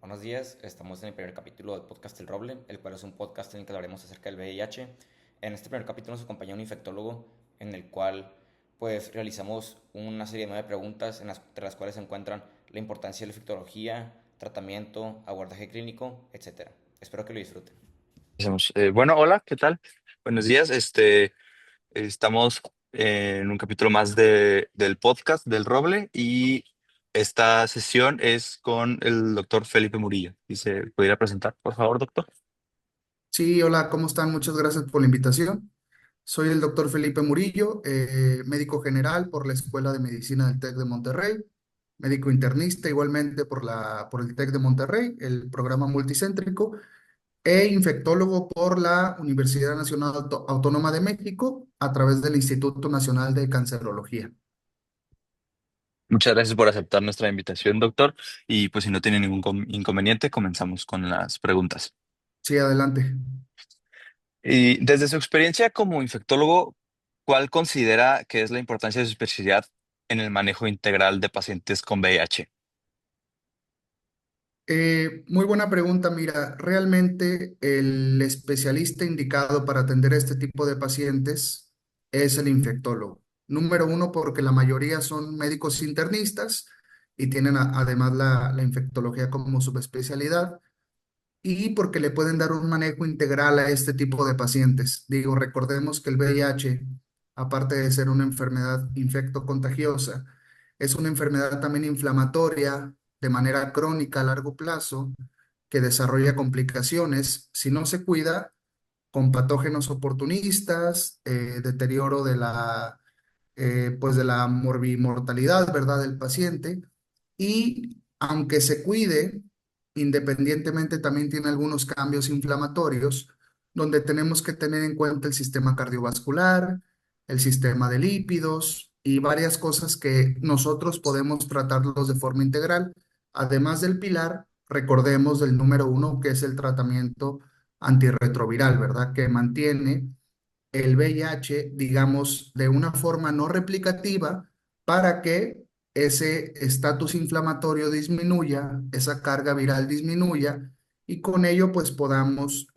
Buenos días, estamos en el primer capítulo del podcast El Roble, el cual es un podcast en el que hablaremos acerca del VIH. En este primer capítulo nos acompaña un infectólogo en el cual pues realizamos una serie de 9 preguntas entre las cuales se encuentran la importancia de la infectología, tratamiento, abordaje clínico, etcétera. Espero que lo disfruten. Bueno, hola, ¿qué tal? Buenos días. Estamos en un capítulo más del podcast del Roble y esta sesión es con el doctor Felipe Murillo. ¿Y se pudiera presentar, por favor, doctor? Sí, hola, ¿cómo están? Muchas gracias por la invitación. Soy el doctor Felipe Murillo, médico general por la Escuela de Medicina del TEC de Monterrey, médico internista igualmente por el TEC de Monterrey, el programa multicéntrico, e infectólogo por la Universidad Nacional Autónoma de México a través del Instituto Nacional de Cancerología. Muchas gracias por aceptar nuestra invitación, doctor. Y pues si no tiene ningún inconveniente, comenzamos con las preguntas. Sí, adelante. Y desde su experiencia como infectólogo, ¿cuál considera que es la importancia de su especialidad en el manejo integral de pacientes con VIH? Muy buena pregunta. Mira, realmente el especialista indicado para atender este tipo de pacientes es el infectólogo. Número uno, porque la mayoría son médicos internistas y tienen además la infectología como subespecialidad y porque le pueden dar un manejo integral a este tipo de pacientes. Digo, recordemos que el VIH, aparte de ser una enfermedad infectocontagiosa, es una enfermedad también inflamatoria de manera crónica a largo plazo que desarrolla complicaciones si no se cuida con patógenos oportunistas, deterioro pues de la morbimortalidad, ¿verdad?, del paciente. Y aunque se cuide, independientemente también tiene algunos cambios inflamatorios, donde tenemos que tener en cuenta el sistema cardiovascular, el sistema de lípidos y varias cosas que nosotros podemos tratarlos de forma integral. Además del pilar, recordemos del número uno, que es el tratamiento antirretroviral, ¿verdad? Que mantiene el VIH, digamos, de una forma no replicativa para que ese estatus inflamatorio disminuya, esa carga viral disminuya y con ello pues podamos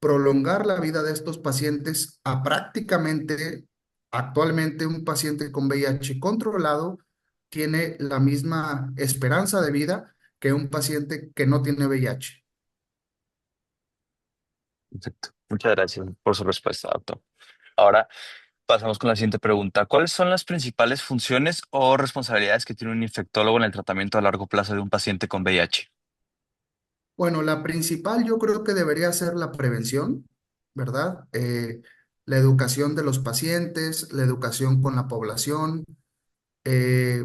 prolongar la vida de estos pacientes a prácticamente, actualmente un paciente con VIH controlado tiene la misma esperanza de vida que un paciente que no tiene VIH. Perfecto. Muchas gracias por su respuesta, doctor. Ahora pasamos con la siguiente pregunta. ¿Cuáles son las principales funciones o responsabilidades que tiene un infectólogo en el tratamiento a largo plazo de un paciente con VIH? Bueno, la principal yo creo que debería ser la prevención, ¿verdad? La educación de los pacientes, la educación con la población, eh,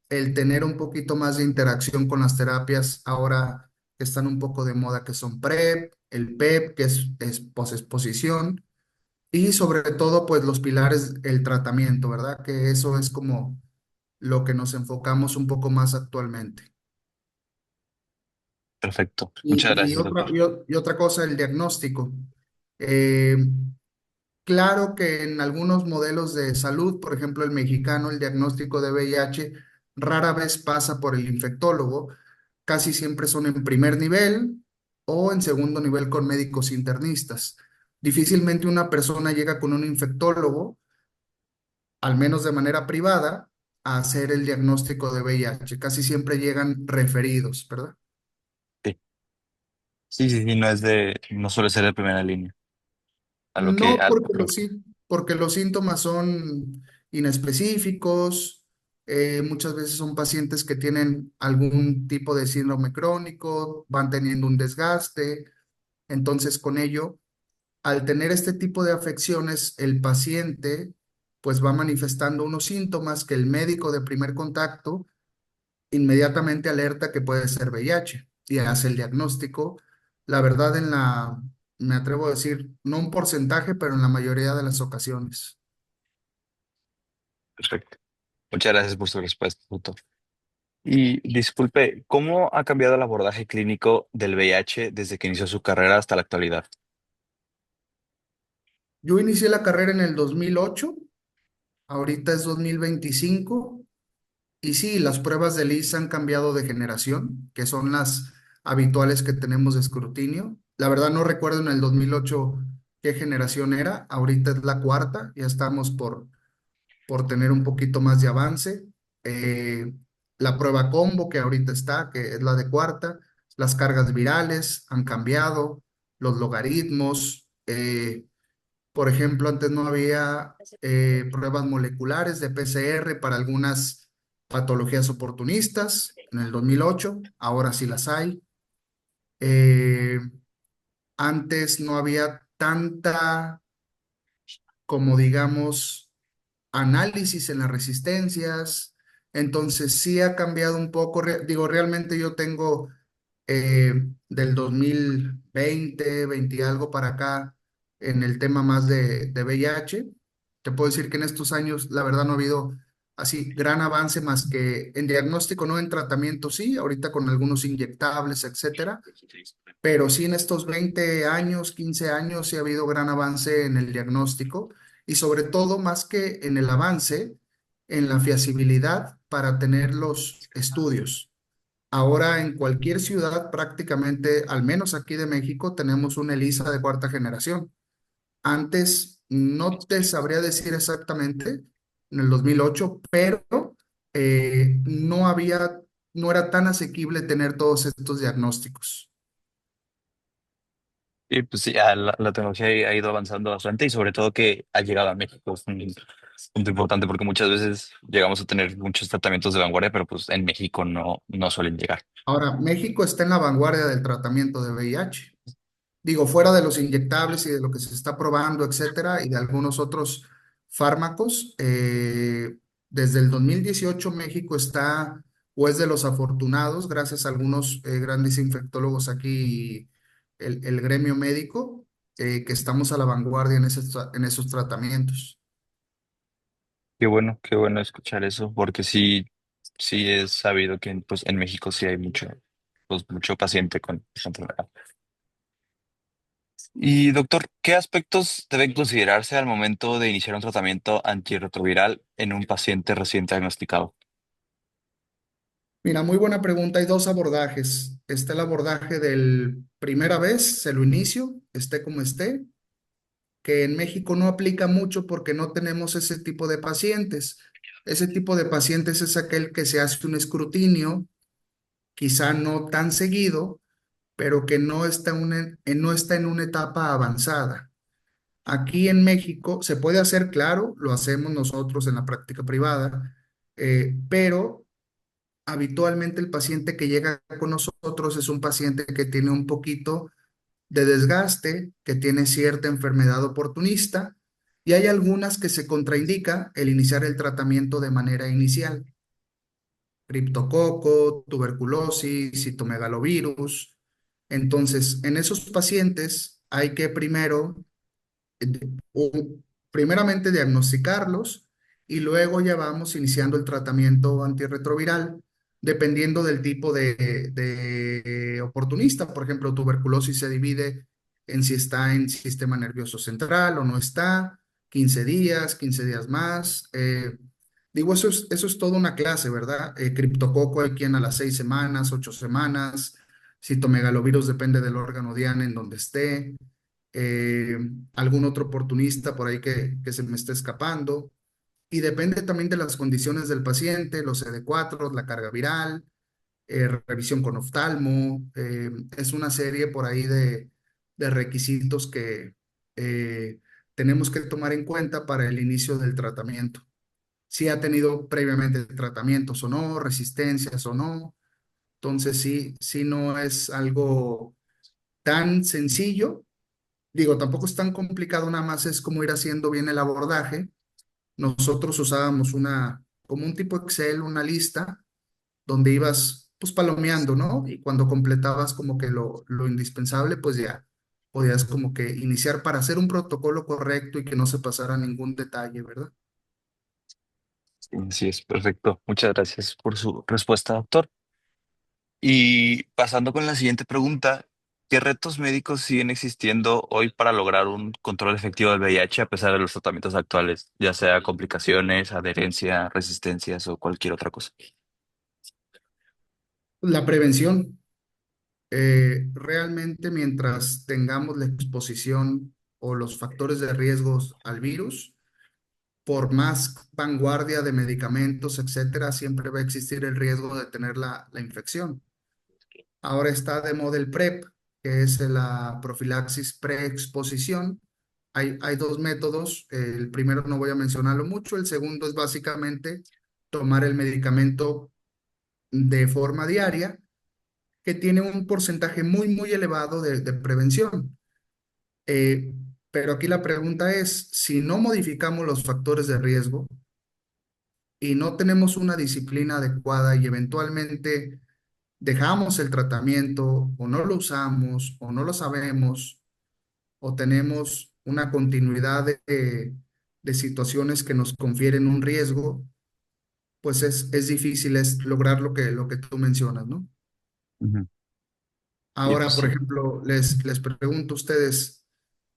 el tener un poquito más de interacción con las terapias ahora que están un poco de moda, que son PrEP, el PEP, que es posexposición, y sobre todo, pues los pilares, el tratamiento, ¿verdad? Que eso es como lo que nos enfocamos un poco más actualmente. Perfecto. Muchas Y gracias, doctor. y otra cosa, el diagnóstico. Eh, claro que en algunos modelos de salud, por ejemplo el mexicano, el diagnóstico de VIH rara vez pasa por el infectólogo, casi siempre son en primer nivel o en segundo nivel con médicos internistas. Difícilmente una persona llega con un infectólogo, al menos de manera privada, a hacer el diagnóstico de VIH. Casi siempre llegan referidos, ¿verdad? Sí, sí, sí, sí, no suele ser de primera línea. A lo que, No, a porque lo que. porque los síntomas son inespecíficos, muchas veces son pacientes que tienen algún tipo de síndrome crónico, van teniendo un desgaste, entonces con ello, al tener este tipo de afecciones, el paciente pues va manifestando unos síntomas que el médico de primer contacto inmediatamente alerta que puede ser VIH y hace el diagnóstico. La verdad, me atrevo a decir, no un porcentaje, pero en la mayoría de las ocasiones. Perfecto. Muchas gracias por su respuesta, doctor. Y disculpe, ¿cómo ha cambiado el abordaje clínico del VIH desde que inició su carrera hasta la actualidad? Yo inicié la carrera en el 2008, ahorita es 2025, y sí, las pruebas de LIS han cambiado de generación, que son habituales que tenemos de escrutinio. La verdad no recuerdo en el 2008 qué generación era, ahorita es la cuarta, ya estamos por tener un poquito más de avance. Eh, la prueba combo que ahorita está, que es la de cuarta, las cargas virales han cambiado, los logaritmos. Por ejemplo, antes no había pruebas moleculares de PCR para algunas patologías oportunistas en el 2008, ahora sí las hay. Eh, Antes no había tanta, como digamos, análisis en las resistencias, entonces sí ha cambiado un poco. Digo, realmente yo tengo del 2020, 20 y algo para acá en el tema más de VIH. Te puedo decir que en estos años, la verdad, no ha habido así gran avance más que en diagnóstico, no en tratamiento, sí, ahorita con algunos inyectables, etcétera, pero sí en estos 20 años, 15 años, sí ha habido gran avance en el diagnóstico y sobre todo, más que en el avance, en la fiabilidad para tener los estudios. Ahora en cualquier ciudad prácticamente, al menos aquí de México, tenemos una ELISA de cuarta generación. Antes no te sabría decir exactamente, en el 2008, pero no había, no era tan asequible tener todos estos diagnósticos. Y pues sí, la tecnología ha ido avanzando bastante y sobre todo que ha llegado a México. Es un punto importante porque muchas veces llegamos a tener muchos tratamientos de vanguardia, pero pues en México no suelen llegar. Ahora, México está en la vanguardia del tratamiento de VIH. Digo, fuera de los inyectables y de lo que se está probando, etcétera, y de algunos otros fármacos, desde el 2018 México está, o es de los afortunados, gracias a algunos grandes infectólogos aquí, el gremio médico, que estamos a la vanguardia en esos tratamientos. Qué bueno escuchar eso, porque sí, sí es sabido que pues, en México sí hay mucho paciente con esta enfermedad. Y doctor, ¿qué aspectos deben considerarse al momento de iniciar un tratamiento antirretroviral en un paciente recién diagnosticado? Mira, muy buena pregunta. Hay dos abordajes. Está el abordaje del primera vez, se lo inicio, esté como esté, que en México no aplica mucho porque no tenemos ese tipo de pacientes. Ese tipo de pacientes es aquel que se hace un escrutinio, quizá no tan seguido, pero que no está en una etapa avanzada. Aquí en México se puede hacer, claro, lo hacemos nosotros en la práctica privada, pero habitualmente el paciente que llega con nosotros es un paciente que tiene un poquito de desgaste, que tiene cierta enfermedad oportunista y hay algunas que se contraindica el iniciar el tratamiento de manera inicial. Criptococo, tuberculosis, citomegalovirus. Entonces, en esos pacientes hay que primero primeramente diagnosticarlos y luego ya vamos iniciando el tratamiento antirretroviral, dependiendo del tipo de oportunista. Por ejemplo, tuberculosis se divide en si está en sistema nervioso central o no está, 15 días, 15 días más. Digo, eso es toda una clase, ¿verdad? Criptococo hay quien a las 6 semanas, 8 semanas. Citomegalovirus depende del órgano diana en donde esté. eh, Algún otro oportunista por ahí que se me esté escapando. Y depende también de las condiciones del paciente, los CD4, la carga viral, revisión con oftalmo. Es una serie por ahí de requisitos que tenemos que tomar en cuenta para el inicio del tratamiento. Si ha tenido previamente tratamientos o no, resistencias o no. Entonces sí no es algo tan sencillo. Digo, tampoco es tan complicado, nada más es como ir haciendo bien el abordaje. Nosotros usábamos como un tipo Excel, una lista, donde ibas pues palomeando, ¿no? Y cuando completabas como que lo indispensable, pues ya podías como que iniciar para hacer un protocolo correcto y que no se pasara ningún detalle, ¿verdad? Sí, es perfecto. Muchas gracias por su respuesta, doctor. Y pasando con la siguiente pregunta, ¿qué retos médicos siguen existiendo hoy para lograr un control efectivo del VIH a pesar de los tratamientos actuales, ya sea complicaciones, adherencia, resistencias o cualquier otra cosa? La prevención. Realmente mientras tengamos la exposición o los factores de riesgos al virus, por más vanguardia de medicamentos, etcétera, siempre va a existir el riesgo de tener la infección. Ahora está de moda el PrEP, que es la profilaxis preexposición. Hay dos métodos. El primero no voy a mencionarlo mucho. El segundo es básicamente tomar el medicamento de forma diaria, que tiene un porcentaje muy elevado de prevención. Eh, pero aquí la pregunta es, si no modificamos los factores de riesgo y no tenemos una disciplina adecuada y eventualmente dejamos el tratamiento o no lo usamos o no lo sabemos o tenemos una continuidad de situaciones que nos confieren un riesgo, pues es difícil lograr lo que tú mencionas, ¿no? Ujú. Y pues Ahora, por sí. ejemplo, les pregunto a ustedes,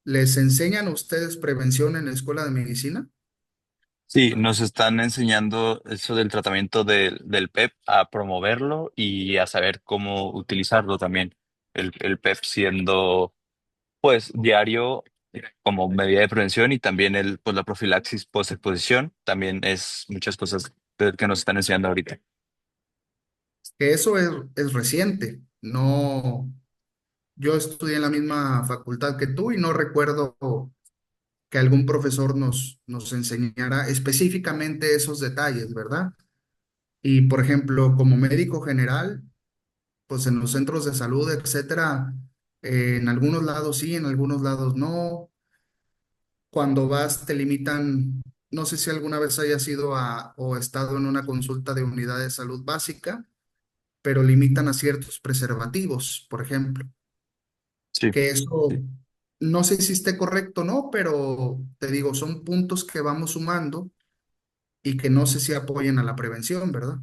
¿les enseñan a ustedes prevención en la escuela de medicina? Sí, nos están enseñando eso del tratamiento del PEP, a promoverlo y a saber cómo utilizarlo también. El PEP siendo pues diario como medida de prevención y también pues la profilaxis post-exposición también es muchas cosas que nos están enseñando ahorita. Que eso es reciente. No, yo estudié en la misma facultad que tú y no recuerdo que algún profesor nos enseñara específicamente esos detalles, ¿verdad? Y por ejemplo, como médico general, pues en los centros de salud, etcétera, en algunos lados sí, en algunos lados no. Cuando vas, te limitan, no sé si alguna vez hayas ido o estado en una consulta de unidad de salud básica, pero limitan a ciertos preservativos, por ejemplo, Sí, que eso sí, no sé si esté correcto o no, pero te digo, son puntos que vamos sumando y que no sé si apoyen a la prevención, ¿verdad?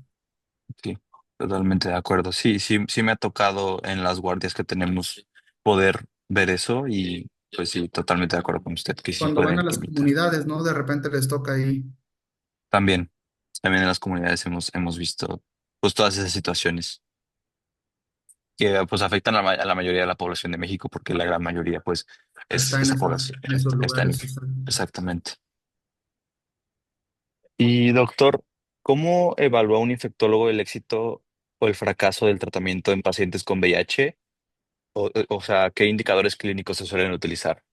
sí, totalmente de acuerdo. Sí, sí, sí me ha tocado en las guardias que tenemos poder ver eso y pues sí, totalmente de acuerdo con usted que sí Cuando van a podrían las limitar. comunidades, ¿no? De repente les toca ahí. También, también en las comunidades hemos visto pues todas esas situaciones que pues afectan a la mayoría de la población de México porque la gran mayoría pues es Está esa población, en esos está lugares. Exacto. exactamente. Y doctor, ¿cómo evalúa un infectólogo el éxito o el fracaso del tratamiento en pacientes con VIH? O sea, ¿qué indicadores clínicos se suelen utilizar?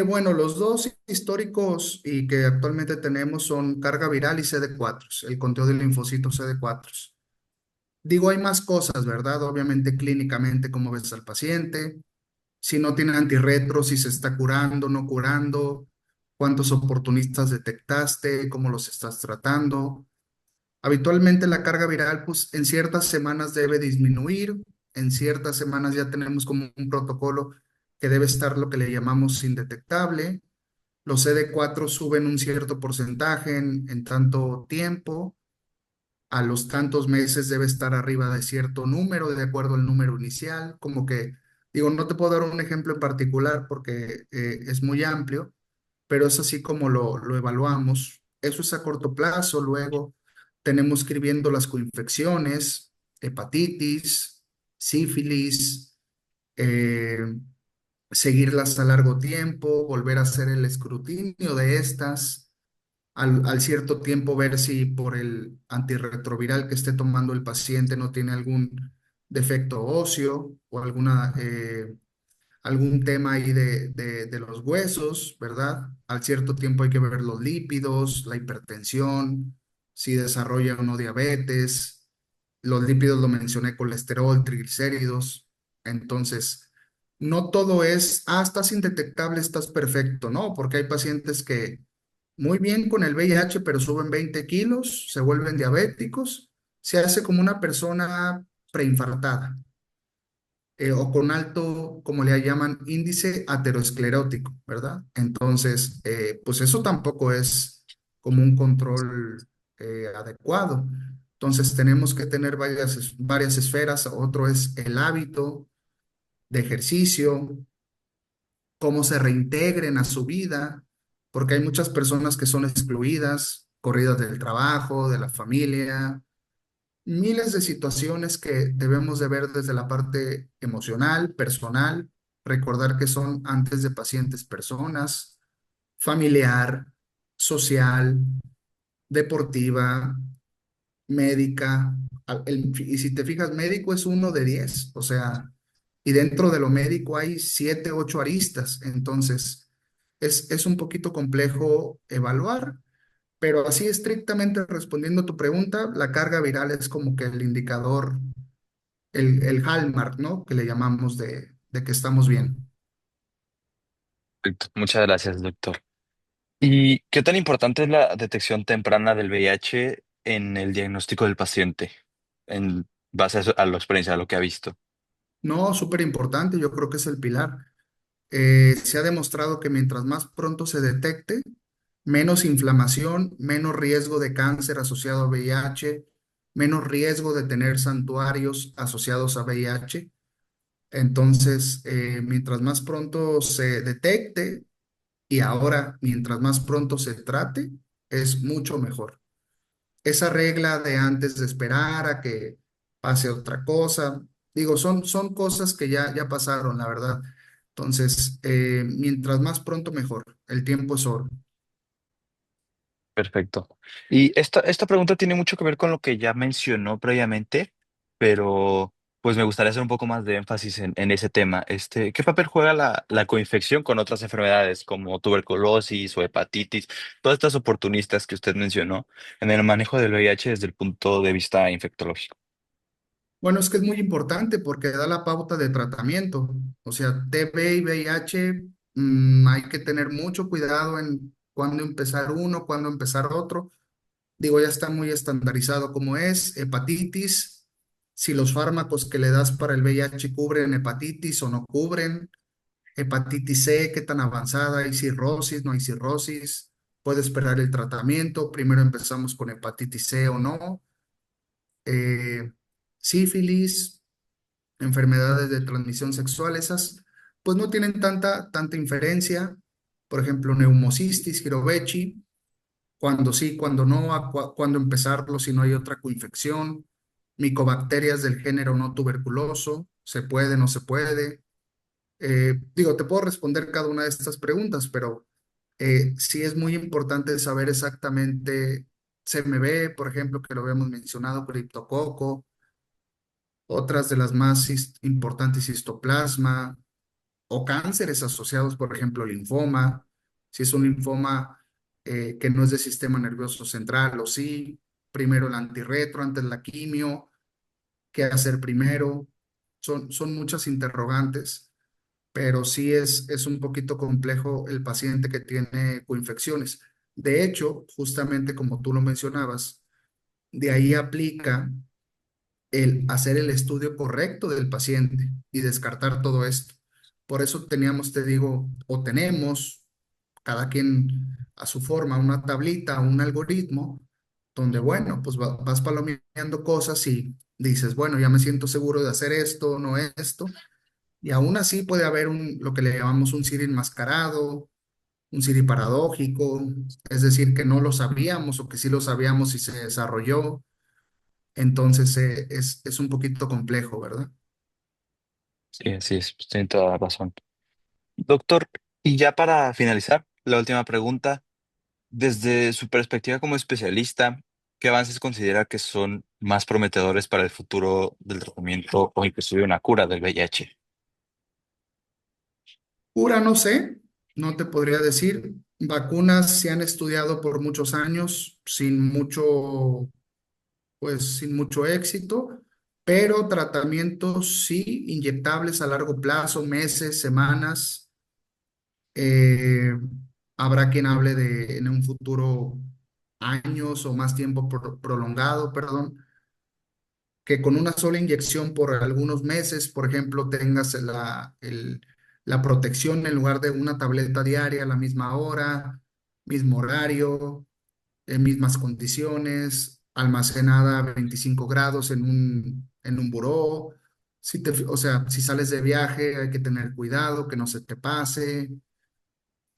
Bueno, los dos históricos y que actualmente tenemos son carga viral y CD4, el conteo de linfocitos CD4. Digo, hay más cosas, ¿verdad? Obviamente clínicamente, cómo ves al paciente, si no tiene antirretro, si se está curando, no curando, cuántos oportunistas detectaste, cómo los estás tratando. Habitualmente la carga viral, pues en ciertas semanas debe disminuir, en ciertas semanas ya tenemos como un protocolo que debe estar lo que le llamamos indetectable. Los CD4 suben un cierto porcentaje en tanto tiempo. A los tantos meses debe estar arriba de cierto número, de acuerdo al número inicial. Como que, digo, no te puedo dar un ejemplo en particular porque es muy amplio, pero es así como lo evaluamos. Eso es a corto plazo. Luego tenemos que ir viendo las coinfecciones, hepatitis, sífilis, eh, seguirlas a largo tiempo, volver a hacer el escrutinio de estas, al cierto tiempo ver si por el antirretroviral que esté tomando el paciente no tiene algún defecto óseo o algún tema ahí de los huesos, ¿verdad? Al cierto tiempo hay que ver los lípidos, la hipertensión, si desarrolla o no diabetes. Los lípidos lo mencioné, colesterol, triglicéridos. Entonces, no todo es, estás indetectable, estás perfecto, ¿no? Porque hay pacientes que muy bien con el VIH, pero suben 20 kilos, se vuelven diabéticos, se hace como una persona preinfartada o con alto, como le llaman, índice aterosclerótico, ¿verdad? Entonces, pues eso tampoco es como un control adecuado. Entonces, tenemos que tener varias esferas. Otro es el hábito de ejercicio, cómo se reintegren a su vida, porque hay muchas personas que son excluidas, corridas del trabajo, de la familia, miles de situaciones que debemos de ver desde la parte emocional, personal, recordar que son antes de pacientes personas, familiar, social, deportiva, médica. Y si te fijas, médico es uno de 10, o sea, y dentro de lo médico hay 7, 8 aristas, entonces es un poquito complejo evaluar, pero así estrictamente respondiendo a tu pregunta, la carga viral es como que el indicador, el hallmark, ¿no? Que le llamamos de que estamos bien. Perfecto. Muchas gracias, doctor. ¿Y qué tan importante es la detección temprana del VIH en el diagnóstico del paciente, en base a la experiencia, a lo que ha visto? No, súper importante, yo creo que es el pilar. Se ha demostrado que mientras más pronto se detecte, menos inflamación, menos riesgo de cáncer asociado a VIH, menos riesgo de tener santuarios asociados a VIH. Entonces, mientras más pronto se detecte y ahora mientras más pronto se trate, es mucho mejor. Esa regla de antes de esperar a que pase otra cosa, digo, son cosas que ya pasaron, la verdad. Entonces, mientras más pronto, mejor. El tiempo es oro. Perfecto. Y esta pregunta tiene mucho que ver con lo que ya mencionó previamente, pero pues me gustaría hacer un poco más de énfasis en ese tema. ¿Qué papel juega la coinfección con otras enfermedades como tuberculosis o hepatitis, todas estas oportunistas que usted mencionó en el manejo del VIH desde el punto de vista infectológico? Bueno, es que es muy importante porque da la pauta de tratamiento. O sea, TB y VIH, hay que tener mucho cuidado en cuándo empezar uno, cuándo empezar otro. Digo, ya está muy estandarizado como es. Hepatitis, si los fármacos que le das para el VIH cubren hepatitis o no cubren. Hepatitis C, qué tan avanzada, hay cirrosis, no hay cirrosis. Puede esperar el tratamiento. Primero empezamos con hepatitis C o no. Eh, Sífilis, enfermedades de transmisión sexual, esas pues no tienen tanta inferencia. Por ejemplo, neumocistis, Girovechi, cuando sí, cuando no, cuando empezarlo si no hay otra coinfección. Micobacterias del género no tuberculoso, se puede, no se puede. Digo, te puedo responder cada una de estas preguntas, pero sí es muy importante saber exactamente CMV, por ejemplo, que lo habíamos mencionado, criptococo, otras de las más importantes, histoplasma, o cánceres asociados, por ejemplo, linfoma, si es un linfoma que no es del sistema nervioso central o sí, primero el antirretro, antes la quimio, qué hacer primero, son muchas interrogantes, pero sí es un poquito complejo el paciente que tiene coinfecciones. De hecho, justamente como tú lo mencionabas, de ahí aplica el hacer el estudio correcto del paciente y descartar todo esto. Por eso teníamos, te digo, o tenemos, cada quien a su forma, una tablita, un algoritmo, donde, bueno, pues vas palomeando cosas y dices, bueno, ya me siento seguro de hacer esto, no esto, y aún así puede haber lo que le llamamos un SIRI enmascarado, un SIRI paradójico, es decir, que no lo sabíamos o que sí lo sabíamos y se desarrolló. Entonces es un poquito complejo, ¿verdad? Sí, así es, tiene toda la razón. Doctor, y ya para finalizar, la última pregunta. Desde su perspectiva como especialista, ¿qué avances considera que son más prometedores para el futuro del tratamiento o inclusive una cura del VIH? Cura, no sé, no te podría decir. Vacunas se han estudiado por muchos años sin mucho éxito, pero tratamientos sí, inyectables a largo plazo, meses, semanas. Eh, Habrá quien hable de en un futuro años o más tiempo prolongado, perdón, que con una sola inyección por algunos meses, por ejemplo, tengas la protección en lugar de una tableta diaria a la misma hora, mismo horario, en mismas condiciones, almacenada a 25 grados en un buró. O sea, si sales de viaje hay que tener cuidado, que no se te pase.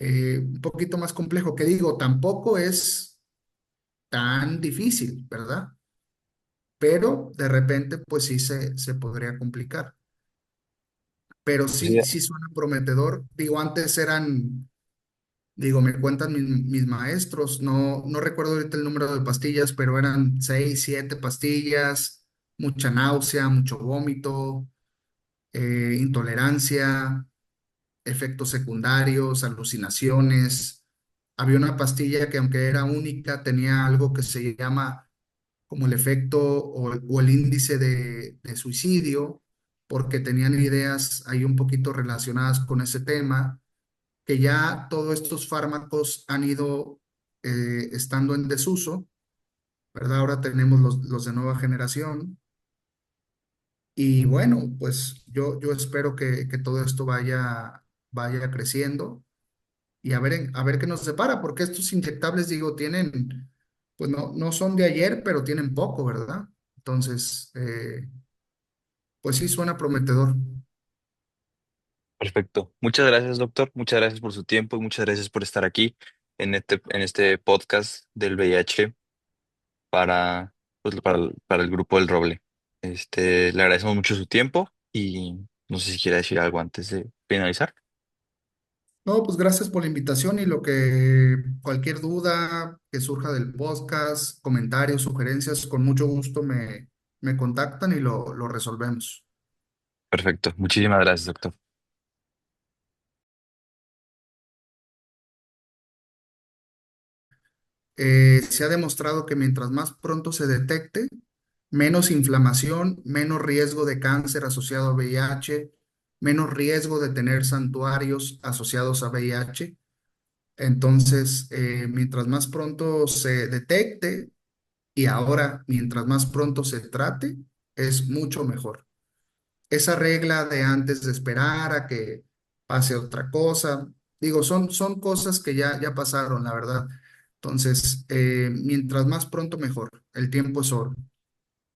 Un poquito más complejo, que digo, tampoco es tan difícil, ¿verdad? pero de repente pues sí se podría complicar. Pero Sí, sí suena prometedor. Digo, antes eran, digo, me cuentan mis maestros, no recuerdo ahorita el número de pastillas, pero eran 6, 7 pastillas, mucha náusea, mucho vómito, intolerancia, efectos secundarios, alucinaciones. Había una pastilla que aunque era única, tenía algo que se llama como el efecto o el índice de suicidio, porque tenían ideas ahí un poquito relacionadas con ese tema, que ya todos estos fármacos han ido estando en desuso, ¿verdad? Ahora tenemos los de nueva generación. Y bueno, pues yo espero que todo esto vaya creciendo y a ver qué nos separa, porque estos inyectables, digo, tienen, pues no son de ayer, pero tienen poco, ¿verdad? Entonces, pues sí, suena prometedor. perfecto. Muchas gracias, doctor. Muchas gracias por su tiempo y muchas gracias por estar aquí en este podcast del VIH para, pues, para el grupo del Roble. Le agradecemos mucho su tiempo y no sé si quiere decir algo antes de finalizar. No, pues gracias por la invitación y lo que cualquier duda que surja del podcast, comentarios, sugerencias, con mucho gusto me contactan y lo resolvemos. Perfecto. Muchísimas gracias, doctor. Se ha demostrado que mientras más pronto se detecte, menos inflamación, menos riesgo de cáncer asociado a VIH, menos riesgo de tener santuarios asociados a VIH. Entonces, mientras más pronto se detecte y ahora mientras más pronto se trate, es mucho mejor. Esa regla de antes de esperar a que pase otra cosa, digo, son cosas que ya pasaron, la verdad. Entonces, mientras más pronto mejor. El tiempo es oro.